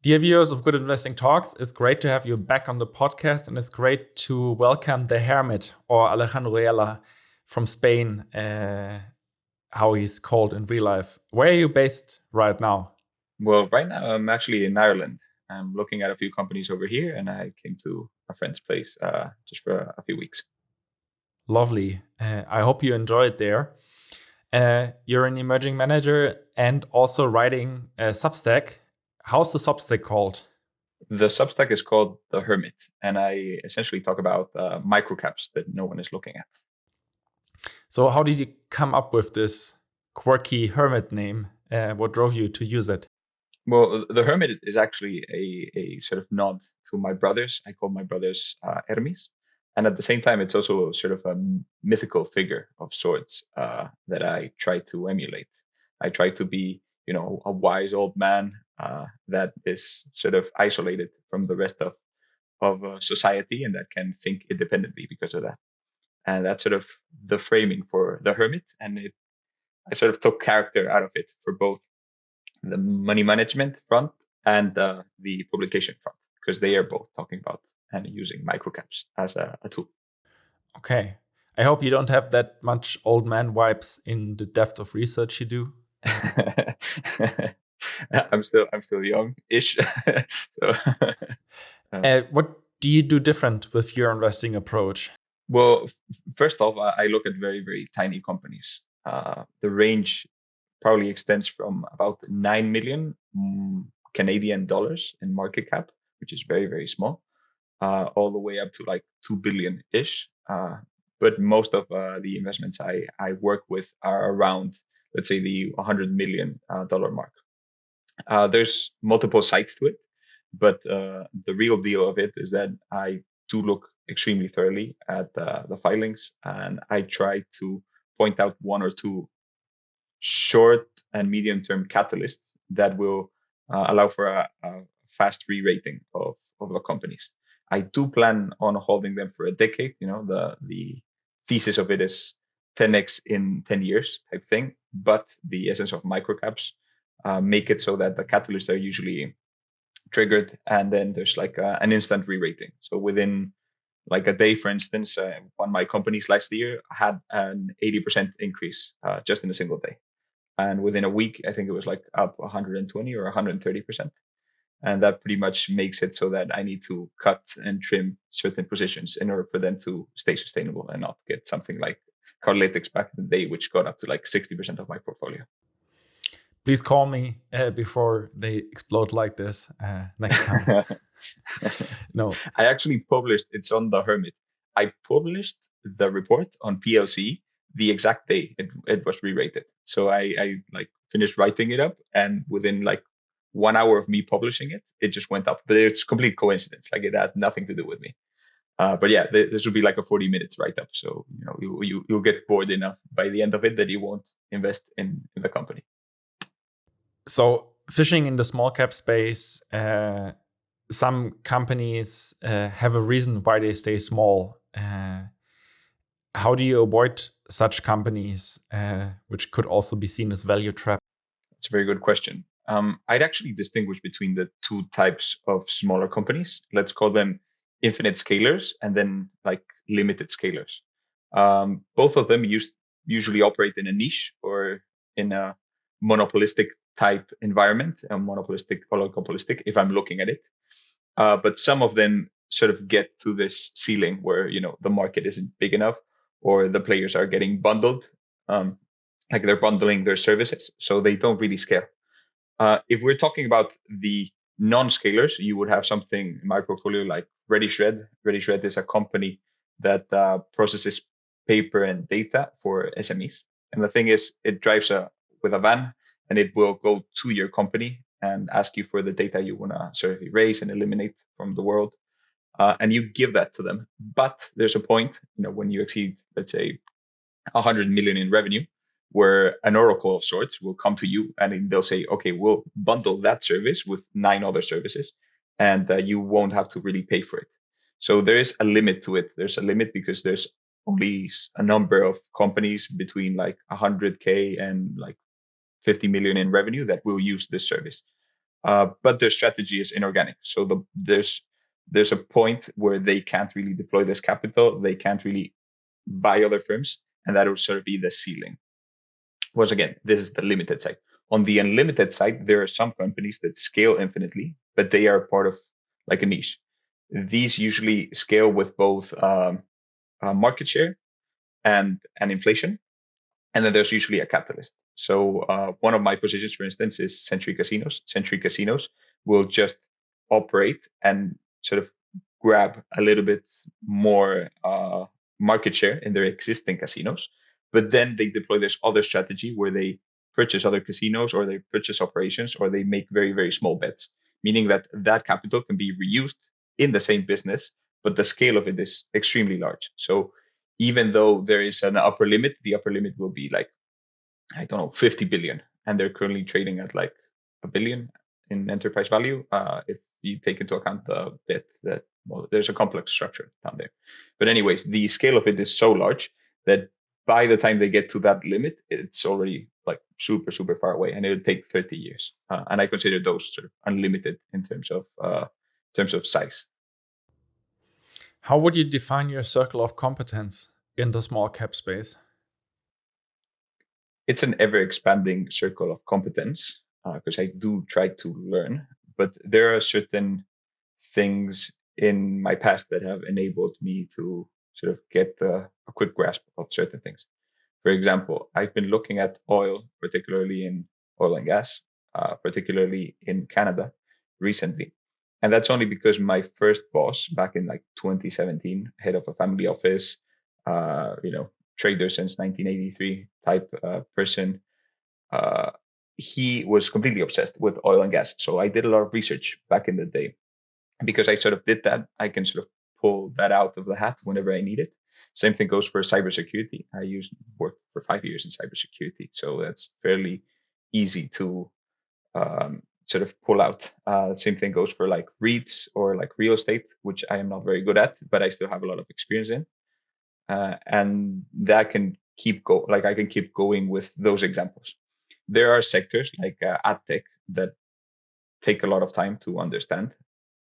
Dear viewers of Good Investing Talks, it's great to have you back on the podcast, and it's great to welcome the Hermit, or Alejandro Yela from Spain, how he's called in real life. Where are you based right now? Well, right now I'm actually in Ireland. I'm looking at a few companies over here, and I came to a friend's place just for a few weeks. Lovely. I hope you enjoy it there. You're an emerging manager and also writing a Substack. How's the Substack called? The Substack is called The Hermit, and I essentially talk about microcaps that no one is looking at. So how did you come up with this quirky Hermit name? What drove you to use it? Well, The Hermit is actually a sort of nod to my brothers. I call my brothers Hermes. And at the same time, it's also sort of a mythical figure of sorts that I try to emulate. I try to be, a wise old man that is sort of isolated from the rest of society and that can think independently because of that. And that's sort of the framing for The Hermit. And I sort of took character out of it for both the money management front and the publication front, because they are both talking about and using microcaps as a tool. Okay. I hope you don't have that much old man vibes in the depth of research you do. I'm still young-ish. So, what do you do different with your investing approach? well, first off, I look at very, very tiny companies. The range probably extends from about 9 million Canadian dollars in market cap, which is very, very small, all the way up to like 2 billion ish. But most of the investments I work with are around, let's say, the $100 million dollar mark. There's multiple sides to it, but the real deal of it is that I do look extremely thoroughly at the filings, and I try to point out one or two short and medium term catalysts that will allow for a fast re-rating of the companies. I do plan on holding them for a decade. The thesis of it is 10x in 10 years type thing, but the essence of microcaps make it so that the catalysts are usually triggered and then there's like an instant re-rating. So within like a day, for instance, one of my companies last year had an 80% increase just in a single day. And within a week, I think it was like up 120 or 130%. And that pretty much makes it so that I need to cut and trim certain positions in order for them to stay sustainable and not get something like Cardlytics back in the day, which got up to like 60% of my portfolio. Please call me before they explode like this next time. No. I actually published, it's on The Hermit. I published the report on PLC the exact day it was re-rated. So I like finished writing it up, and within like 1 hour of me publishing it, it just went up. But it's complete coincidence. Like it had nothing to do with me. But yeah, this would be like a 40 minutes write up. So you'll get bored enough by the end of it that you won't invest in the company. So fishing in the small cap space, some companies have a reason why they stay small. How do you avoid such companies, which could also be seen as value trap? That's a very good question. I'd actually distinguish between the two types of smaller companies. Let's call them infinite scalers and then like limited scalers. Both of them usually operate in a niche or in a monopolistic type environment, a monopolistic, oligopolistic, if I'm looking at it. But some of them sort of get to this ceiling where, the market isn't big enough or the players are getting bundled. Like they're bundling their services, so they don't really scale. If we're talking about the non-scalers, you would have something in my portfolio like ReadyShred. ReadyShred is a company that processes paper and data for SMEs. And the thing is, it drives with a van, and it will go to your company and ask you for the data you want to sort of erase and eliminate from the world. And you give that to them. But there's a point, when you exceed, let's say, 100 million in revenue, where an oracle of sorts will come to you and they'll say, okay, we'll bundle that service with 9 other services, and you won't have to really pay for it. So there is a limit to it. There's a limit because there's only a number of companies between like 100K and like 50 million in revenue that will use this service. but their strategy is inorganic. So there's a point where they can't really deploy this capital. They can't really buy other firms, and that would sort of be the ceiling. Once again, this is the limited side. On the unlimited side, there are some companies that scale infinitely, but they are part of like a niche. These usually scale with both market share and inflation, and then there's usually a catalyst. So one of my positions, for instance, is Century Casinos. Century Casinos will just operate and sort of grab a little bit more market share in their existing casinos, but then they deploy this other strategy where they purchase other casinos or they purchase operations or they make very, very small bets, meaning that that capital can be reused in the same business, but the scale of it is extremely large. So even though there is an upper limit, the upper limit will be like, I don't know, 50 billion. And they're currently trading at like a billion in enterprise value. If you take into account the debt that, well, there's a complex structure down there. But anyways, the scale of it is so large that by the time they get to that limit, it's already like super, super far away, and it would take 30 years. And I consider those sort of unlimited in terms of size. How would you define your circle of competence in the small cap space? It's an ever expanding circle of competence because I do try to learn, but there are certain things in my past that have enabled me to sort of get a quick grasp of certain things. For example, I've been looking at oil, particularly in oil and gas, particularly in Canada recently. And that's only because my first boss back in like 2017, head of a family office, trader since 1983 type person, uh, he was completely obsessed with oil and gas. So I did a lot of research back in the day. Because I sort of did that, I can sort of pull that out of the hat whenever I need it. Same thing goes for cybersecurity. I worked for 5 years in cybersecurity, so that's fairly easy to sort of pull out. Same thing goes for like REITs or like real estate, which I am not very good at, but I still have a lot of experience in. And that can I can keep going with those examples. There are sectors like ad tech that take a lot of time to understand.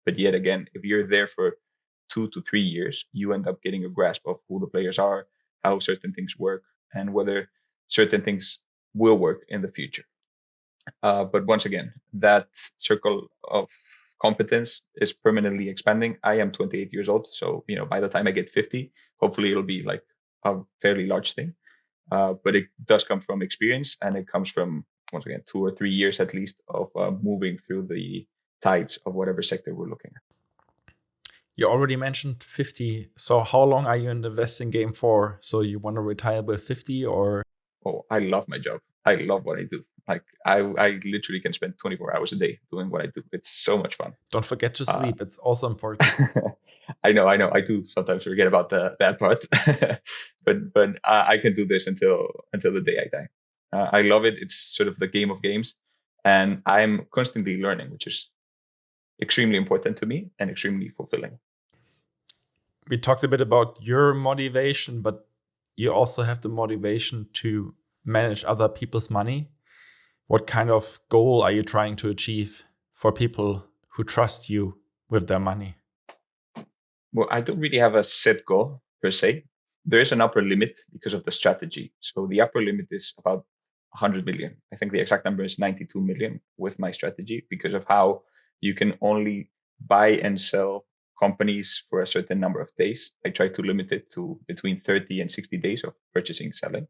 But yet again, if you're there for 2 to 3 years, you end up getting a grasp of who the players are, how certain things work, and whether certain things will work in the future. But once again, that circle of competence is permanently expanding. I am 28 years old, so by the time I get 50, hopefully it'll be like a fairly large thing. But it does come from experience, and it comes from, once again, 2 or 3 years at least of moving through the tides of whatever sector we're looking at. You already mentioned 50. So how long are you in the investing game for? So you want to retire by 50 or? Oh, I love my job. I love what I do. Like I literally can spend 24 hours a day doing what I do. It's so much fun. Don't forget to sleep. It's also important. I know. I do sometimes forget about that part, but I can do this until the day I die. I love it. It's sort of the game of games, and I'm constantly learning, which is extremely important to me and extremely fulfilling. We talked a bit about your motivation, but you also have the motivation to manage other people's money. What kind of goal are you trying to achieve for people who trust you with their money? Well, I don't really have a set goal per se. There is an upper limit because of the strategy. So the upper limit is about 100 million. I think the exact number is 92 million with my strategy because of how you can only buy and sell companies for a certain number of days. I try to limit it to between 30 and 60 days of purchasing and selling.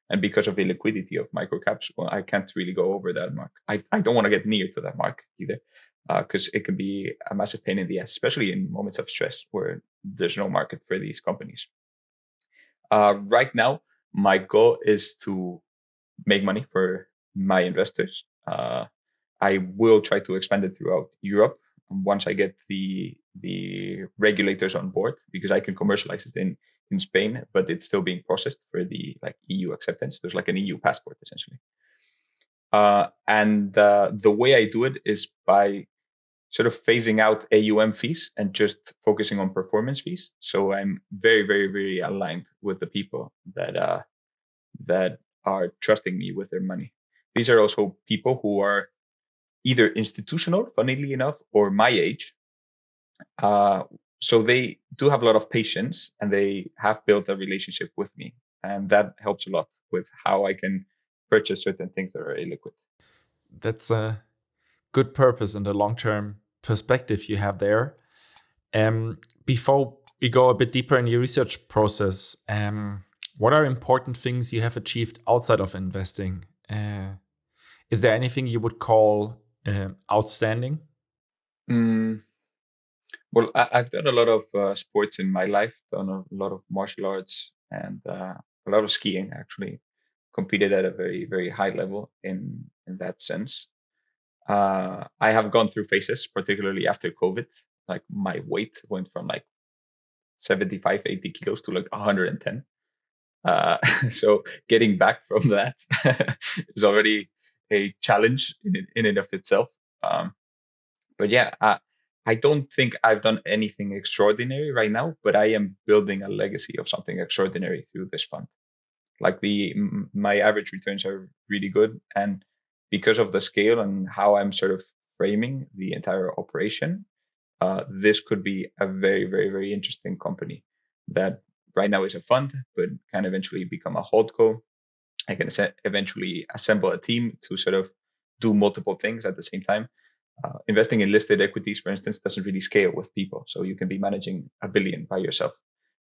And because of the liquidity of microcaps, well, I can't really go over that mark. I don't want to get near to that mark either, because it can be a massive pain in the ass, especially in moments of stress where there's no market for these companies. Right now, my goal is to make money for my investors. I will try to expand it throughout Europe once I get the regulators on board, because I can commercialize it in Spain, but it's still being processed for the like EU acceptance. There's like an EU passport essentially. And the way I do it is by sort of phasing out AUM fees and just focusing on performance fees. So I'm very, very, very aligned with the people that are trusting me with their money. These are also people who are either institutional, funnily enough, or my age. So they do have a lot of patience, and they have built a relationship with me, and that helps a lot with how I can purchase certain things that are illiquid. That's a good purpose and a long-term perspective you have there. Before we go a bit deeper in your research process, what are important things you have achieved outside of investing? Is there anything you would call outstanding? Mm, well, I've done a lot of sports in my life, done a lot of martial arts, and a lot of skiing, actually. Competed at a very, very high level in that sense. I have gone through phases, particularly after COVID. Like my weight went from like 75, 80 kilos to like 110. So getting back from that is already a challenge in and of itself. Um, but yeah, I don't think I've done anything extraordinary right now, but I am building a legacy of something extraordinary through this fund. Like my average returns are really good, and because of the scale and how I'm sort of framing the entire operation, this could be a very, very, very interesting company that right now is a fund, but can eventually become a holdco. I can eventually assemble a team to sort of do multiple things at the same time. Investing in listed equities, for instance, doesn't really scale with people. So you can be managing a billion by yourself.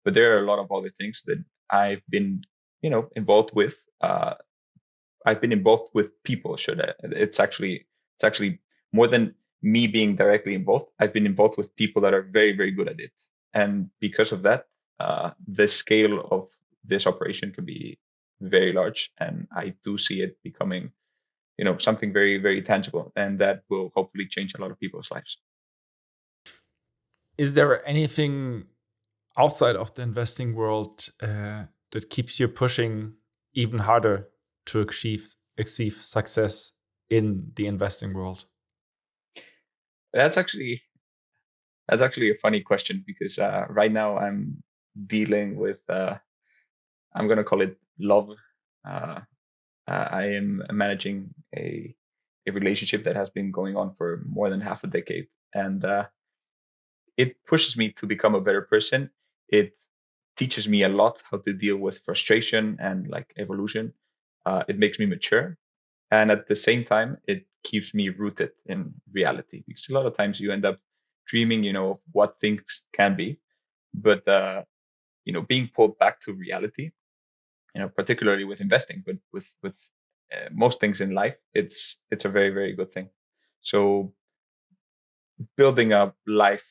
But there are a lot of other things that I've been, involved with. I've been involved with people. It's actually more than me being directly involved. I've been involved with people that are very, very good at it, and because of that, the scale of this operation can be very large, and I do see it becoming, something very, very tangible, and that will hopefully change a lot of people's lives. Is there anything outside of the investing world that keeps you pushing even harder to achieve success in the investing world? That's actually that's actually a funny question because right now I'm dealing with I'm gonna call it love. Uh, I am managing a relationship that has been going on for more than half a decade, and it pushes me to become a better person. It teaches me a lot how to deal with frustration and like evolution. It makes me mature, and at the same time, it keeps me rooted in reality because a lot of times you end up dreaming, of what things can be, but being pulled back to reality, particularly with investing, but with most things in life, it's a very, very good thing. So building a life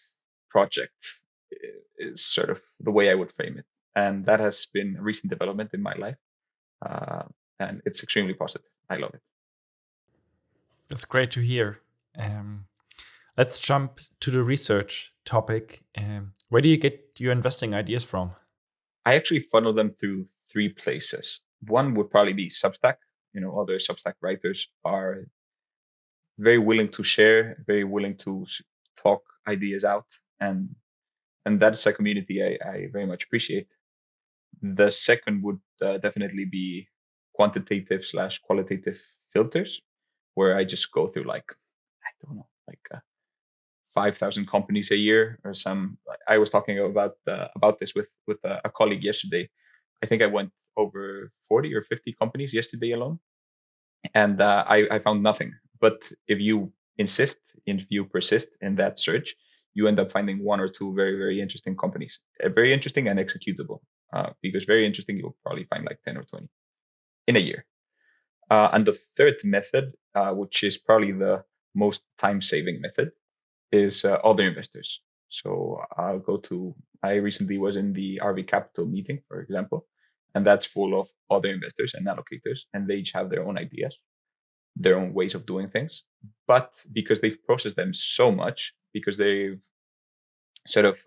project is sort of the way I would frame it, and that has been a recent development in my life, uh, and it's extremely positive. I love it. That's great to hear. Let's jump to the research topic. Where do you get your investing ideas from? I actually funnel them through three places. One would probably be Substack. Other Substack writers are very willing to share, very willing to talk ideas out, and that's a community I very much appreciate. The second would definitely be quantitative slash qualitative filters, where I just go through like, I don't know, like 5,000 companies a year or some. I was talking about this with a colleague yesterday. I think I went over 40 or 50 companies yesterday alone, and I found nothing. But if you insist, if you persist in that search, you end up finding one or two very, very interesting companies, very interesting and executable. Because very interesting, you'll probably find like 10 or 20 in a year. And the third method, which is probably the most time-saving method, is other investors. So I recently was in the RV Capital meeting, for example, and that's full of other investors and allocators, and they each have their own ideas, their own ways of doing things. But because they've processed them so much, because they've sort of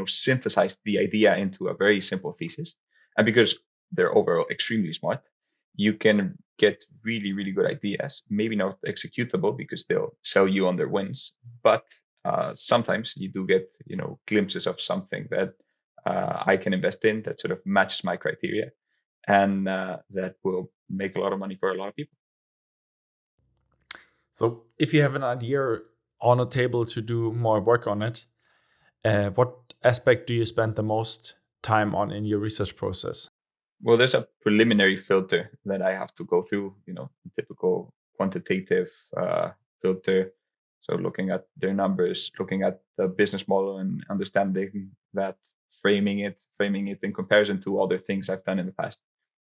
synthesized the idea into a very simple thesis, and because they're overall extremely smart, you can get really, really good ideas. Maybe not executable because they'll sell you on their wins, but sometimes you do get glimpses of something that I can invest in that sort of matches my criteria, and that will make a lot of money for a lot of people. So if you have an idea on a table to do more work on it, what aspect do you spend the most time on in your research process? Well, there's a preliminary filter that I have to go through, typical quantitative filter. So looking at their numbers, looking at the business model and understanding that, framing it in comparison to other things I've done in the past.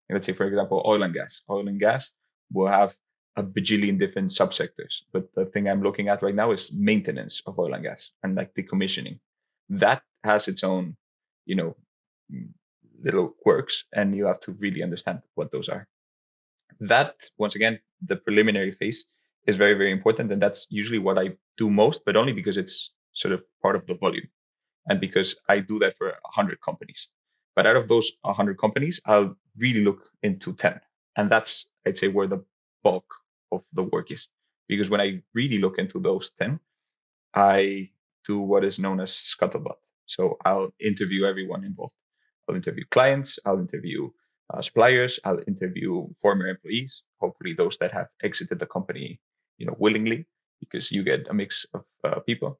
Let's say, for example, oil and gas. Oil and gas will have a bajillion different subsectors, but the thing I'm looking at right now is maintenance of oil and gas and like decommissioning. That has its own, you know, little quirks, and you have to really understand what those are. That, once again, the preliminary phase is very, very important, and that's usually what I do most, but only because it's sort of part of the volume, and because I do that for 100 companies. But out of those 100 companies, I'll really look into 10, and that's, I'd say, where the bulk of the work is, because when I really look into those 10, I do what is known as scuttlebutt. So I'll interview everyone involved. I'll interview clients, I'll interview suppliers, I'll interview former employees, hopefully those that have exited the company, willingly, because you get a mix of people.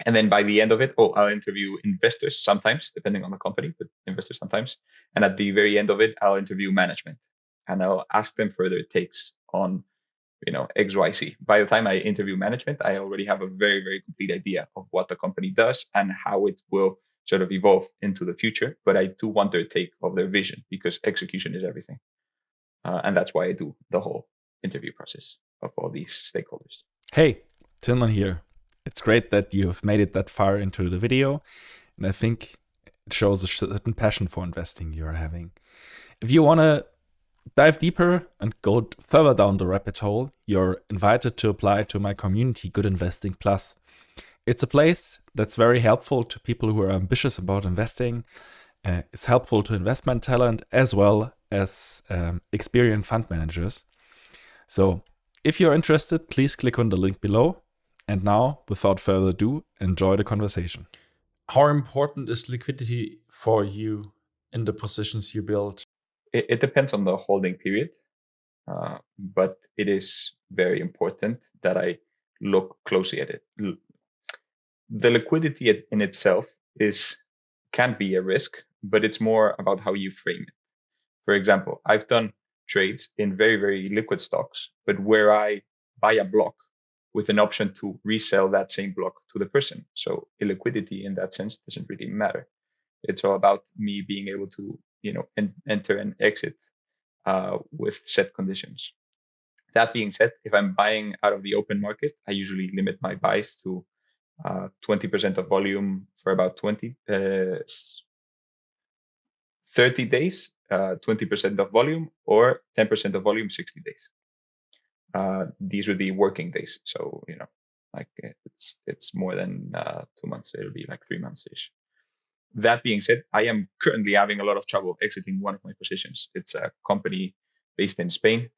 And then by the end of it, I'll interview investors sometimes, depending on the company, but investors sometimes. And at the very end of it, I'll interview management, and I'll ask them for their takes on XYZ. By the time I interview management, I already have a very, very complete idea of what the company does and how it will sort of evolve into the future. But I do want their take of their vision, because execution is everything. And that's why I do the whole interview process of all these stakeholders. Hey, Tilman here. It's great that you have made it that far into the video, and I think it shows a certain passion for investing you're having. If you want to dive deeper and go further down the rabbit hole, you're invited to apply to my community, Good Investing Plus. It's a place that's very helpful to people who are ambitious about investing. It's helpful to investment talent as well as experienced fund managers. So if you're interested, please click on the link below. And now, without further ado, enjoy the conversation. How important is liquidity for you in the positions you build? It depends on the holding period, but it is very important that I look closely at it. The liquidity in itself can be a risk, but it's more about how you frame it. For example, I've done trades in very, very liquid stocks, but where I buy a block with an option to resell that same block to the person. So illiquidity in that sense doesn't really matter. It's all about me being able to, enter and exit with set conditions. That being said, if I'm buying out of the open market, I usually limit my buys to 20% of volume for about 30 days, 20% of volume, or 10% of volume, 60 days. These would be working days. So, like it's more than 2 months. It'll be like 3 months ish. That being said, I am currently having a lot of trouble exiting one of my positions. It's a company based in Spain,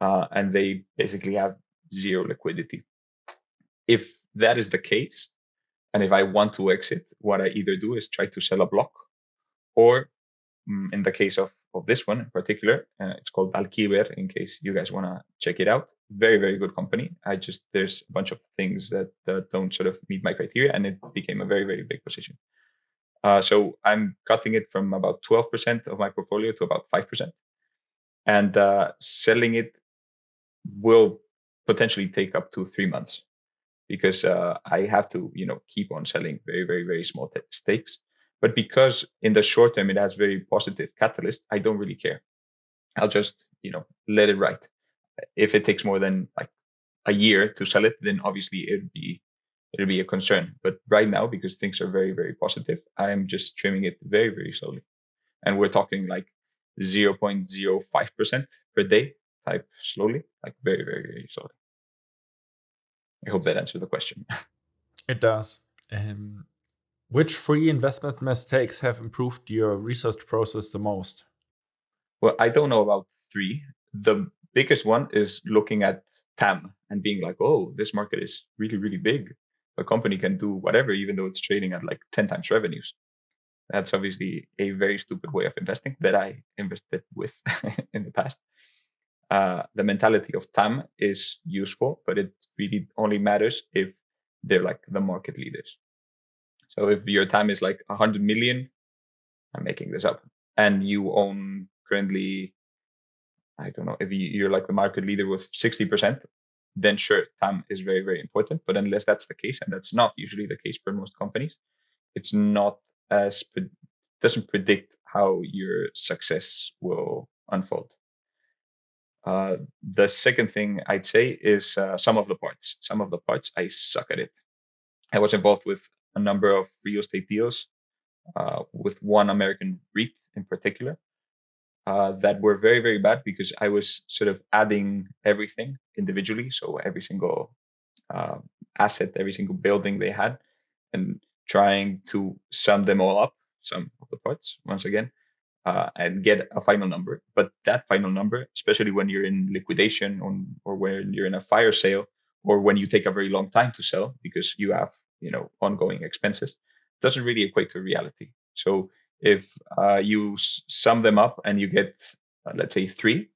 and they basically have zero liquidity. If that is the case, and if I want to exit, what I either do is try to sell a block, or in the case of this one in particular, it's called Alquiver, in case you guys want to check it out. Very, very good company. There's a bunch of things that don't sort of meet my criteria, and it became a very, very big position. So I'm cutting it from about 12% of my portfolio to about 5%. And selling it will potentially take up to 3 months, because I have to, keep on selling very, very, very small stakes. But because in the short term it has very positive catalyst, I don't really care. I'll just, let it ride. If it takes more than like a year to sell it, then obviously it'll be a concern. But right now, because things are very, very positive, I am just trimming it very, very slowly. And we're talking like 0.05% per day type slowly, like very, very, very slowly. I hope that answered the question. It does. Which three investment mistakes have improved your research process the most? Well, I don't know about three. The biggest one is looking at TAM and being like, oh, this market is really, really big. A company can do whatever, even though it's trading at like 10 times revenues. That's obviously a very stupid way of investing that I invested with in the past. The mentality of TAM is useful, but it really only matters if they're like the market leaders. So if your TAM is like 100 million, I'm making this up, and you own currently, I don't know, if you're like the market leader with 60%, then sure, TAM is very, very important. But unless that's the case, and that's not usually the case for most companies, it's not as, doesn't predict how your success will unfold. The second thing I'd say is some of the parts. Some of the parts, I suck at it. I was involved with a number of real estate deals, with one American REIT in particular, that were very, very bad because I was sort of adding everything individually. So every single uh, asset, every single building they had, and trying to sum them all up, some of the parts, once again, and get a final number. But that final number, especially when you're in liquidation or when you're in a fire sale, or when you take a very long time to sell because you have, ongoing expenses, doesn't really equate to reality. So if you sum them up and you get, let's say, 3,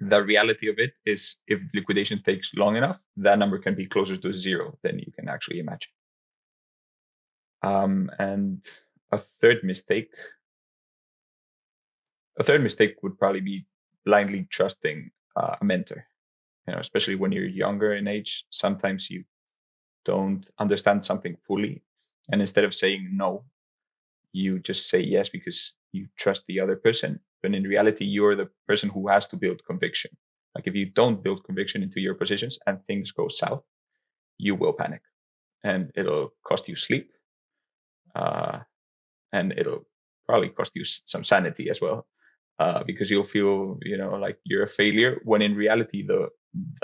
the reality of it is if liquidation takes long enough, that number can be closer to 0 than you can actually imagine. And a third mistake would probably be blindly trusting a mentor. Especially when you're younger in age, sometimes you don't understand something fully, and instead of saying no, you just say yes because you trust the other person. But in reality, you're the person who has to build conviction. Like if you don't build conviction into your positions and things go south, you will panic, and it'll cost you sleep, and it'll probably cost you some sanity as well, because you'll feel, like you're a failure, when in reality the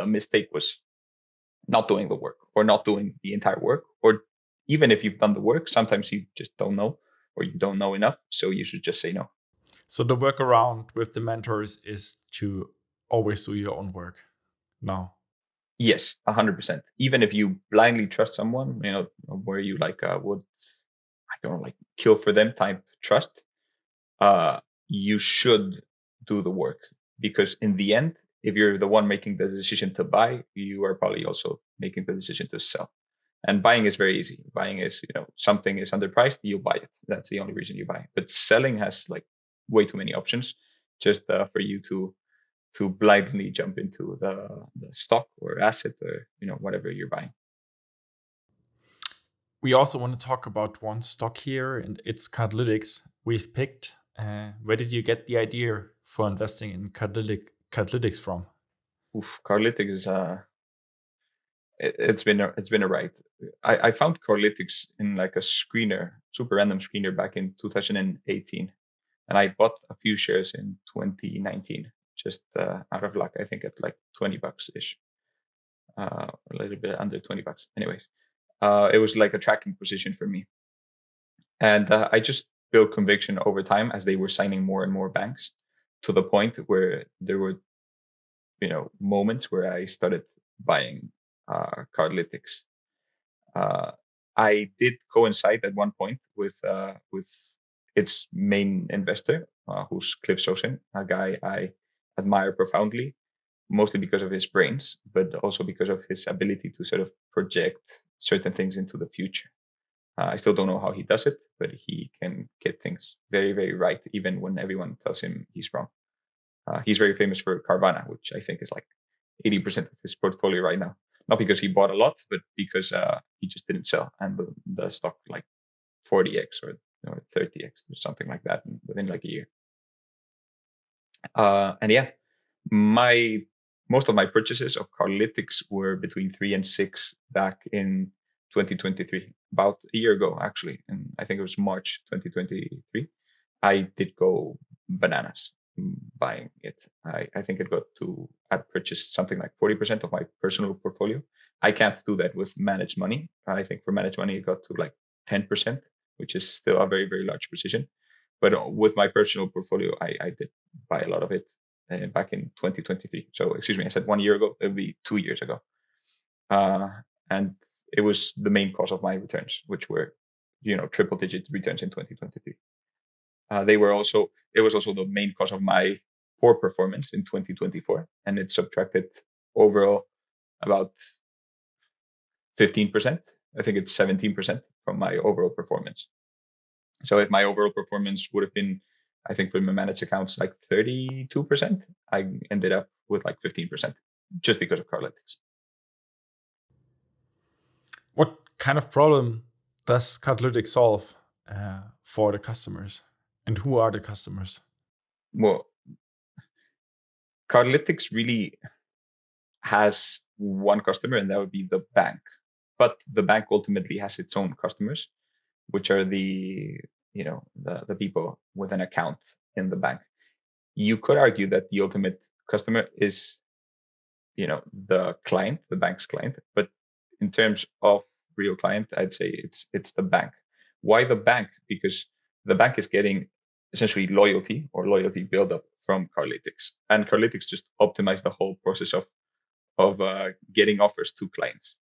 mistake was not doing the work, or not doing the entire work, or even if you've done the work, sometimes you just don't know, or you don't know enough, so you should just say no. So the workaround with the mentors is to always do your own work. No. Yes, 100%. Even if you blindly trust someone, where you like would, I don't know, like kill for them type trust, you should do the work, because in the end, if you're the one making the decision to buy, you are probably also making the decision to sell. And buying is very easy. Buying is, something is underpriced, you buy it. That's the only reason you buy. But selling has like way too many options, just for you to blindly jump into the stock or asset, or whatever you're buying. We also want to talk about one stock here, and it's Cardlytics. We've picked. Where did you get the idea for investing in Cardlytics from? Cardlytics is it's been a ride. I found Cardlytics in like a screener, super random screener back in 2018, and I bought a few shares in 2019, just out of luck. I think at like $20 ish, a little bit under $20. Anyways, it was like a tracking position for me, and I just built conviction over time as they were signing more and more banks, to the point where there were, moments where I started buying Cardlytics. Uh, I did coincide at one point with its main investor, who's Cliff Sosin, a guy I admire profoundly, mostly because of his brains, but also because of his ability to sort of project certain things into the future. I still don't know how he does it, but he can get things very, very right, even when everyone tells him he's wrong. He's very famous for Carvana, which I think is like 80% of his portfolio right now. Not because he bought a lot, but because he just didn't sell, and the stock like 40x or 30x or something like that within like a year. And yeah, most of my purchases of Cardlytics were between 3 and 6 back in 2023, about a year ago actually, and I think it was March 2023. I did go bananas buying it. I think it got to, I purchased something like 40% of my personal portfolio. I can't do that with managed money. I think for managed money, it got to like 10%, which is still a very, very large position. But with my personal portfolio, I did buy a lot of it back in 2023. So, excuse me, I said 1 year ago, it would be 2 years ago. And it was the main cause of my returns, which were, triple digit returns in 2023. It was also the main cause of my poor performance in 2024, and it subtracted overall about 15%. I think it's 17% from my overall performance. So if my overall performance would have been, I think for my managed accounts, like 32%, I ended up with like 15% just because of Cardlytics. What kind of problem does Cardlytics solve for the customers? And who are the customers? Well, Cardlytics really has one customer, and that would be the bank. But the bank ultimately has its own customers, which are the people with an account in the bank. You could argue that the ultimate customer is the client, the bank's client, but in terms of real client, I'd say it's the bank. Why the bank? Because the bank is getting essentially loyalty or loyalty buildup from Cardlytics, and Cardlytics just optimize the whole process of getting offers to clients.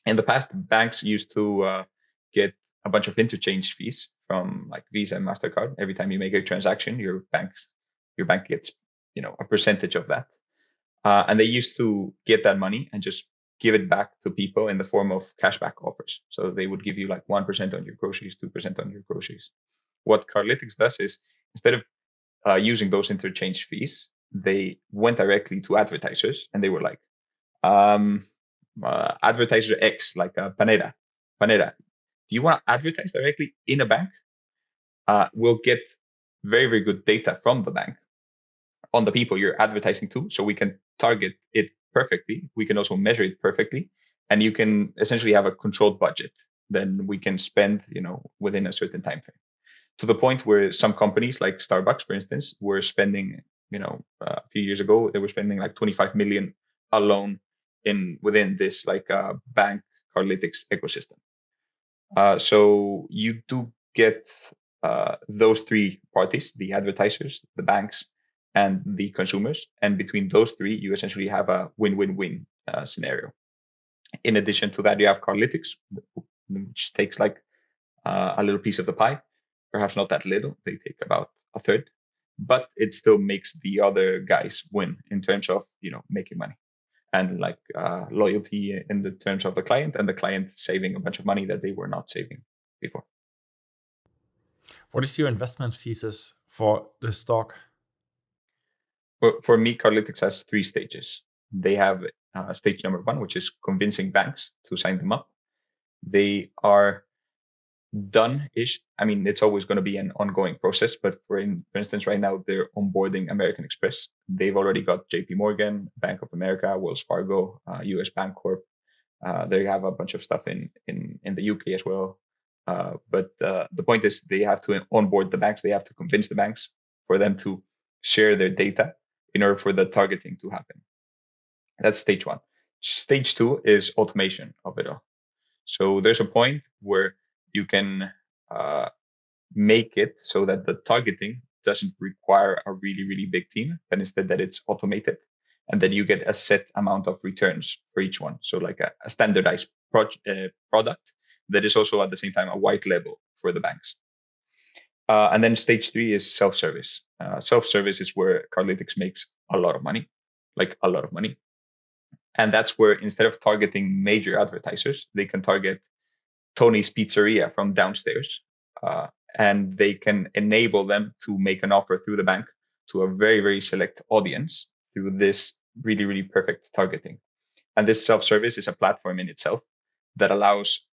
In the past, banks used to get a bunch of interchange fees from like Visa and MasterCard. Every time you make a transaction, your bank gets a percentage of that. And they used to get that money and just give it back to people in the form of cashback offers. So they would give you like 1% on your groceries, 2% on your groceries. What Cardlytics does is instead of using those interchange fees, they went directly to advertisers and they were like, advertiser X, like Panera, do you want to advertise directly in a bank? We'll get very, very good data from the bank on the people you're advertising to, so we can target it perfectly. We can also measure it perfectly, and you can essentially have a controlled budget. Then we can spend, within a certain time frame. To the point where some companies, like Starbucks, for instance, were spending, a few years ago, they were spending like 25 million alone within this like bank Cardlytics ecosystem. So you do get those three parties: the advertisers, the banks, and the consumers. And between those three, you essentially have a win-win-win scenario. In addition to that, you have Cardlytics, which takes like a little piece of the pie, perhaps not that little. They take about a third, but it still makes the other guys win in terms of making money and like loyalty in the terms of the client, and the client saving a bunch of money that they were not saving before. What is your investment thesis for the stock? For me, Cardlytics has 3 stages. They have stage number 1, which is convincing banks to sign them up. They are done-ish. I mean, it's always going to be an ongoing process, but for instance, right now they're onboarding American Express. They've already got JP Morgan, Bank of America, Wells Fargo, US Bancorp. They have a bunch of stuff in the UK as well. But the point is they have to onboard the banks. They have to convince the banks for them to share their data in order for the targeting to happen. That's stage 1. Stage 2 is automation of it all. So there's a point where you can make it so that the targeting doesn't require a really, really big team, but instead that it's automated, and then you get a set amount of returns for each one. So like a standardized product that is also at the same time a white label for the banks. And then stage 3 is self-service. Self-service is where Cardlytics makes a lot of money, like a lot of money. And that's where instead of targeting major advertisers, they can target Tony's Pizzeria from downstairs. And they can enable them to make an offer through the bank to a very, very select audience through this really, really perfect targeting. And this self-service is a platform in itself that allows,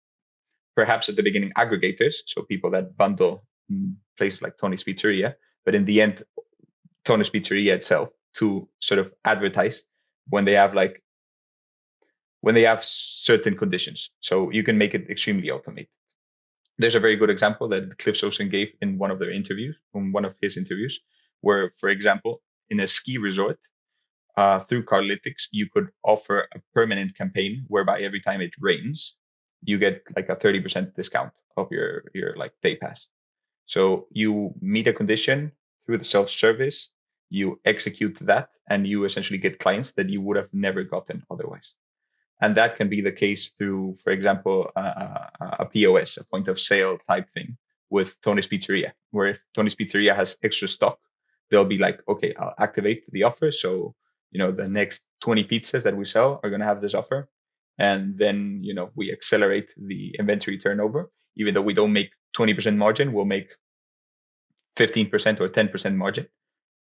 perhaps at the beginning, aggregators, so people that bundle places like Tony's Pizzeria, but in the end, Tony's Pizzeria itself to sort of advertise when they have certain conditions. So you can make it extremely automated. There's a very good example that Cliff Sosen gave in one of his interviews, where, for example, in a ski resort, through Cardlytics, you could offer a permanent campaign whereby every time it rains, you get like a 30% discount of your like day pass. So you meet a condition through the self-service, you execute that, and you essentially get clients that you would have never gotten otherwise. And that can be the case through, for example, a POS, a point of sale type thing with Tony's Pizzeria, where if Tony's Pizzeria has extra stock, they'll be like, okay, I'll activate the offer. So, the next 20 pizzas that we sell are going to have this offer. And then, we accelerate the inventory turnover. Even though we don't make 20% margin, we'll make 15% or 10% margin.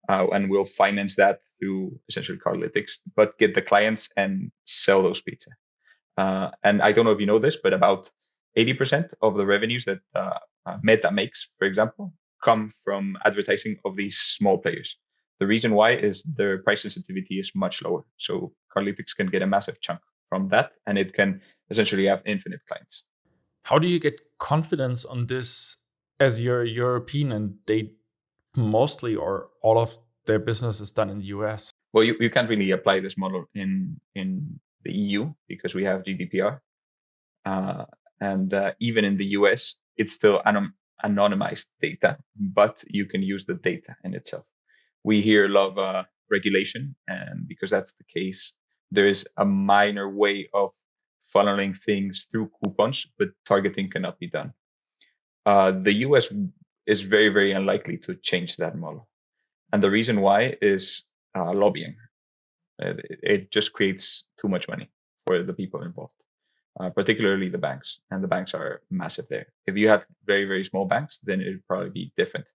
And we'll finance that through essentially Cardlytics, but get the clients and sell those pizza. And I don't know if you know this, but about 80% of the revenues that Meta makes, for example, come from advertising of these small players. The reason why is their price sensitivity is much lower. So Cardlytics can get a massive chunk from that, and it can essentially have infinite clients. How do you get confidence on this as you're European and they mostly or all of their business is done in the US? Well, you can't really apply this model in the EU because we have GDPR. And even in the US, it's still anonymized data, but you can use the data in itself. We hear a lot of regulation, and because that's the case, there is a minor way of funneling things through coupons, but targeting cannot be done. The US is very, very unlikely to change that model. And the reason why is lobbying. It just creates too much money for the people involved. Particularly the banks, and the banks are massive there. If you had very, very small banks, then it would probably be different.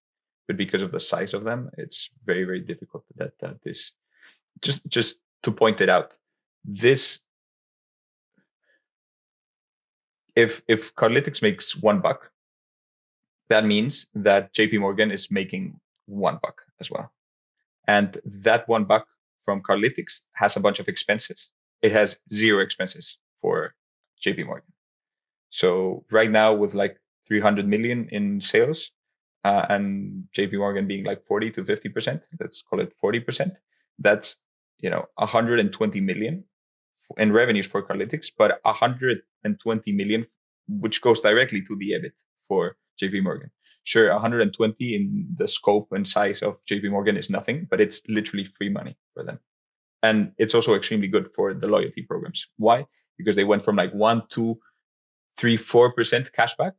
But because of the size of them, it's very, very difficult that this. Just to point it out, this if Cardlytics makes $1, that means that JP Morgan is making $1 as well, and that $1 from Cardlytics has a bunch of expenses. It has zero expenses for JP Morgan. So right now with like 300 million in sales, and JP Morgan being like 40 to 50%, let's call it 40%, that's 120 million in revenues for Cardlytics, but 120 million which goes directly to the EBIT for JP Morgan. Sure, 120 in the scope and size of JP Morgan is nothing, but it's literally free money for them. And it's also extremely good for the loyalty programs. Why? Because they went from like 1, 2, 3, 4% cashback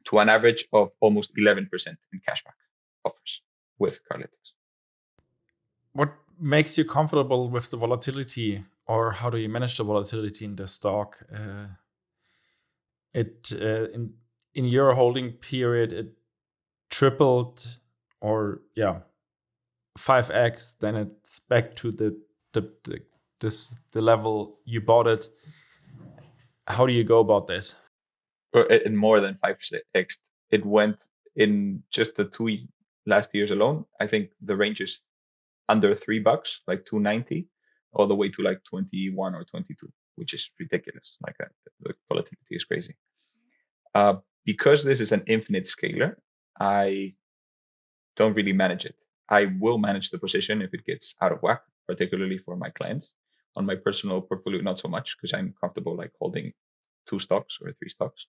to an average of almost 11% in cashback offers with Cardlytics. What makes you comfortable with the volatility, or how do you manage the volatility in the stock? In your holding period, it tripled, or 5x. Then it's back to the level you bought it. How do you go about this? In more than 5x, it went in just the 2 last years alone. I think the range is under $3, like 290, all the way to like 21 or 22, which is ridiculous. Like the volatility is crazy. Because this is an infinite scaler, I don't really manage it. I will manage the position if it gets out of whack, particularly for my clients. On my personal portfolio, not so much, because I'm comfortable like holding 2 stocks or 3 stocks.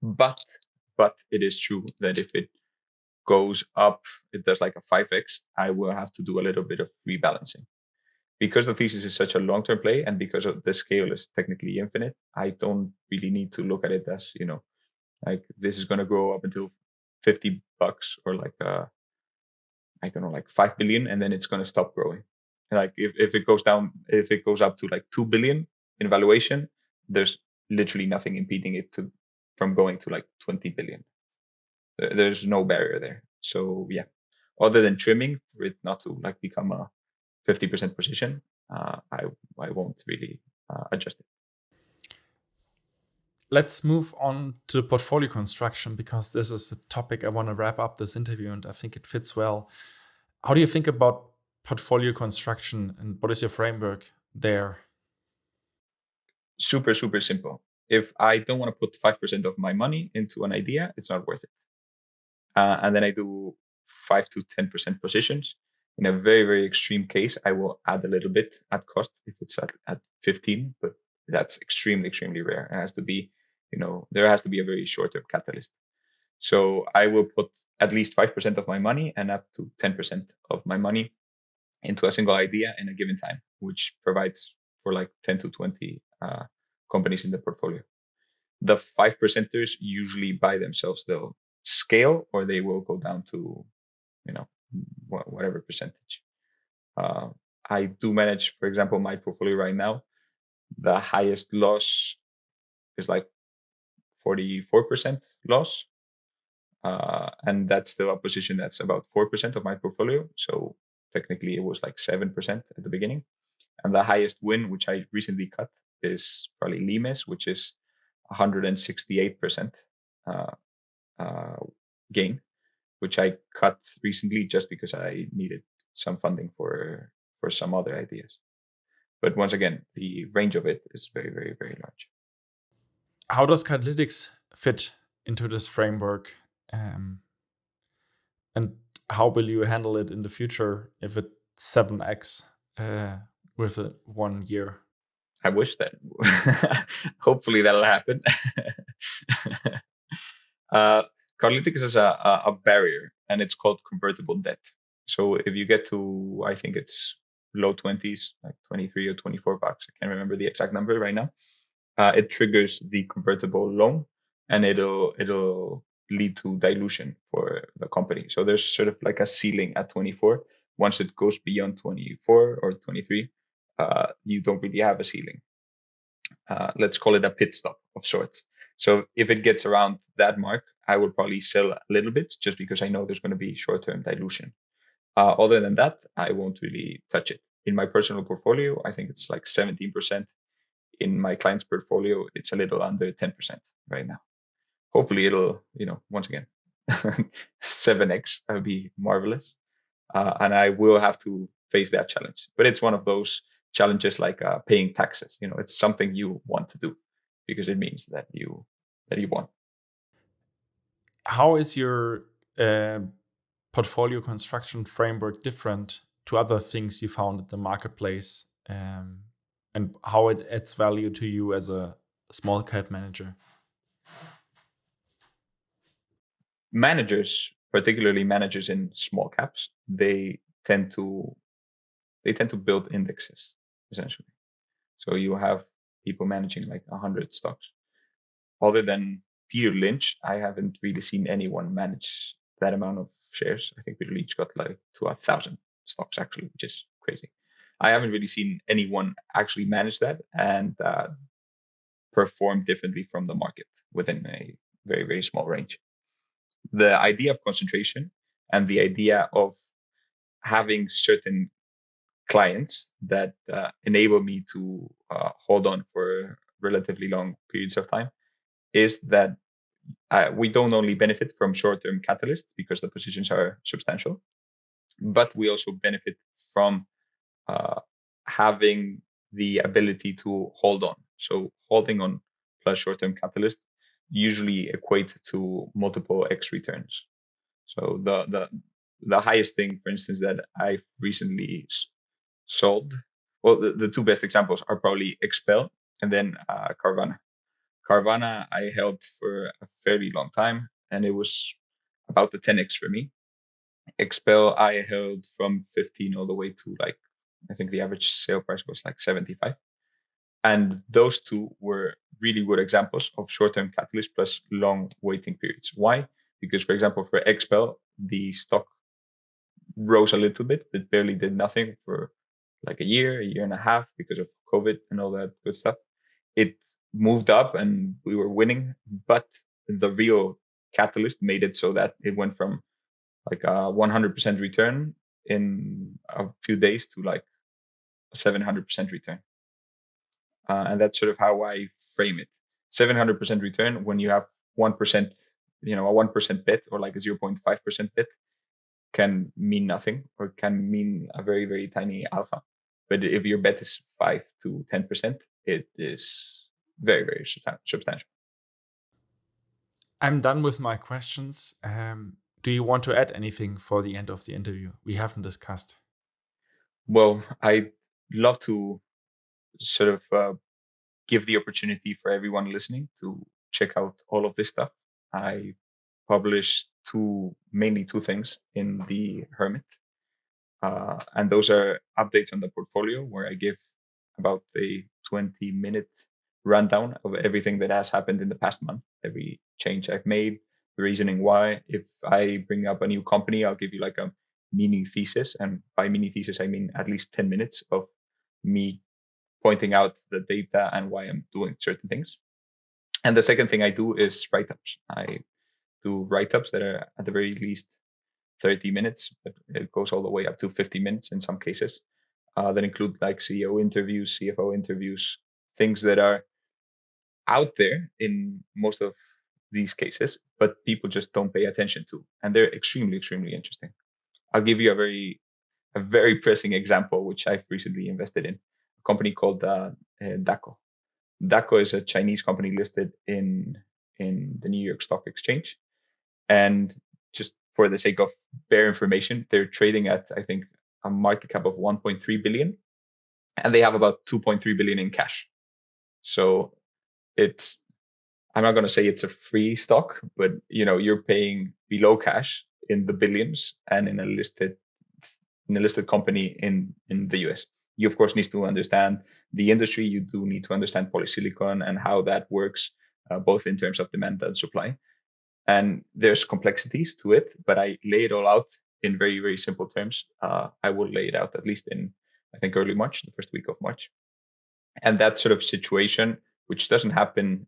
But it is true that if it goes up, it does like a 5x, I will have to do a little bit of rebalancing. Because the thesis is such a long-term play, and because of the scale is technically infinite, I don't really need to look at it as, like this is going to grow up until $50 or like, I don't know, like 5 billion, and then it's going to stop growing. Like if it goes down, if it goes up to like 2 billion in valuation, there's literally nothing impeding it from going to like 20 billion. There's no barrier there. So yeah, other than trimming for it not to like become a 50% position, I won't really adjust it. Let's move on to portfolio construction, because this is a topic I want to wrap up this interview, and I think it fits well. How do you think about portfolio construction, and what is your framework there? Super, super simple. If I don't want to put 5% of my money into an idea, it's not worth it. And then I do 5 to 10% positions. In a very, very extreme case, I will add a little bit at cost if it's at 15, but that's extremely, extremely rare. It has to be, there has to be a very short-term catalyst. So I will put at least 5% of my money and up to 10% of my money into a single idea in a given time, which provides for like 10 to 20 companies in the portfolio. The 5%ers usually by themselves, though, scale or they will go down to, whatever percentage. I do manage, for example, my portfolio right now. The highest loss is like 44% loss. And that's still a position that's about 4% of my portfolio. So technically it was like 7% at the beginning. And the highest win, which I recently cut, is probably Limes, which is 168% gain, which I cut recently just because I needed some funding for some other ideas. But once again, the range of it is very, very, very large. How does Cardlytics fit into this framework? And how will you handle it in the future if it 7x with 1 year? I wish that. Hopefully that'll happen. Cardlytics is a barrier, and it's called convertible debt. So if you get to, I think it's low 20s, like 23 or 24 bucks, I can't remember the exact number right now. It triggers the convertible loan, and it'll lead to dilution for the company. So there's sort of like a ceiling at 24. Once it goes beyond 24 or 23, you don't really have a ceiling. Let's call it a pit stop of sorts. So if it gets around that mark, I would probably sell a little bit just because I know there's going to be short-term dilution. Other than that, I won't really touch it. In my personal portfolio, I think it's like 17%. In my client's portfolio, it's a little under 10% right now. Hopefully it'll, once again, 7x, that would be marvelous. And I will have to face that challenge. But it's one of those challenges like paying taxes. It's something you want to do because it means that you won. How is your portfolio construction framework different to other things you found at the marketplace, and how it adds value to you as a small cap manager? Managers, particularly managers in small caps, they tend to build indexes essentially. So you have people managing like 100 stocks. Other than Peter Lynch, I haven't really seen anyone manage that amount of shares. I think Peter Lynch got like to 1,000 stocks actually, which is crazy. I haven't really seen anyone actually manage that and perform differently from the market within a very, very small range. The idea of concentration and the idea of having certain clients that enable me to hold on for relatively long periods of time is that we don't only benefit from short-term catalysts because the positions are substantial, but we also benefit from having the ability to hold on. So holding on plus short-term catalyst usually equate to multiple X returns. So the highest thing, for instance, that I've recently sold, well, the two best examples are probably Expel and then Carvana. Carvana I held for a fairly long time, and it was about the 10x for me. Expel I held from 15 all the way to like, I think the average sale price was like 75. And those two were really good examples of short-term catalyst plus long waiting periods. Why? Because, for example, for Expel, the stock rose a little bit, but barely did nothing for like a year and a half because of COVID and all that good stuff. It moved up and we were winning, but the real catalyst made it so that it went from like a 100% return in a few days to like a 700% return. And that's sort of how I frame it. 700% return when you have 1%, a 1% bet or like a 0.5% bet can mean nothing or can mean a very, very tiny alpha. But if your bet is 5 to 10%, it is very, very substantial. I'm done with my questions. Do you want to add anything for the end of the interview we haven't discussed? Well, I'd love to sort of give the opportunity for everyone listening to check out all of this stuff. I publish mainly two things in the Hermit. And those are updates on the portfolio where I give about a 20-minute rundown of everything that has happened in the past month, every change I've made, reasoning why. If I bring up a new company, I'll give you like a mini thesis. And by mini thesis, I mean at least 10 minutes of me pointing out the data and why I'm doing certain things. And the second thing I do is write-ups. I do write-ups that are at the very least 30 minutes, but it goes all the way up to 50 minutes in some cases. That include like CEO interviews, CFO interviews, things that are out there in most of these cases, but people just don't pay attention to, and they're extremely, extremely interesting. I'll give you a very pressing example, which I've recently invested in, a company called DACO. DACO is a Chinese company listed in the New York Stock Exchange, and just for the sake of bare information, they're trading at, I think, a market cap of 1.3 billion, and they have about 2.3 billion in cash. So I'm not going to say it's a free stock, but you're paying below cash in the billions and in a listed company in the US. You of course need to understand the industry. You do need to understand polysilicon and how that works, both in terms of demand and supply. And there's complexities to it, but I lay it all out in very, very simple terms. I will lay it out at least in, I think, early March, the first week of March. And that sort of situation, which doesn't happen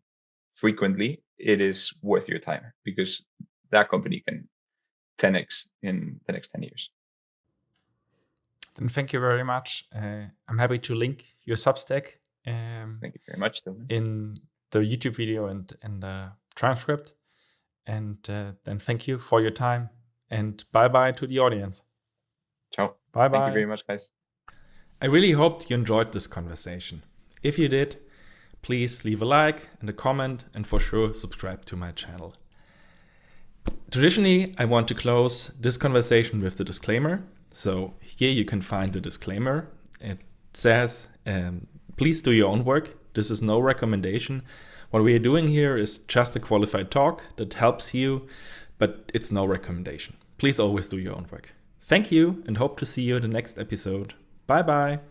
frequently, it is worth your time because that company can 10x in the next 10 years. Then thank you very much. I'm happy to link your Substack Thank you very much, Tillman, in the YouTube video and the transcript. And then thank you for your time, and bye-bye to the audience. Ciao. Bye-bye. Thank you very much, guys. I really hoped you enjoyed this conversation. If you did, please leave a like and a comment, and for sure subscribe to my channel. Traditionally, I want to close this conversation with the disclaimer. So here you can find the disclaimer. It says, please do your own work. This is no recommendation. What we are doing here is just a qualified talk that helps you, but it's no recommendation. Please always do your own work. Thank you, and hope to see you in the next episode. Bye-bye.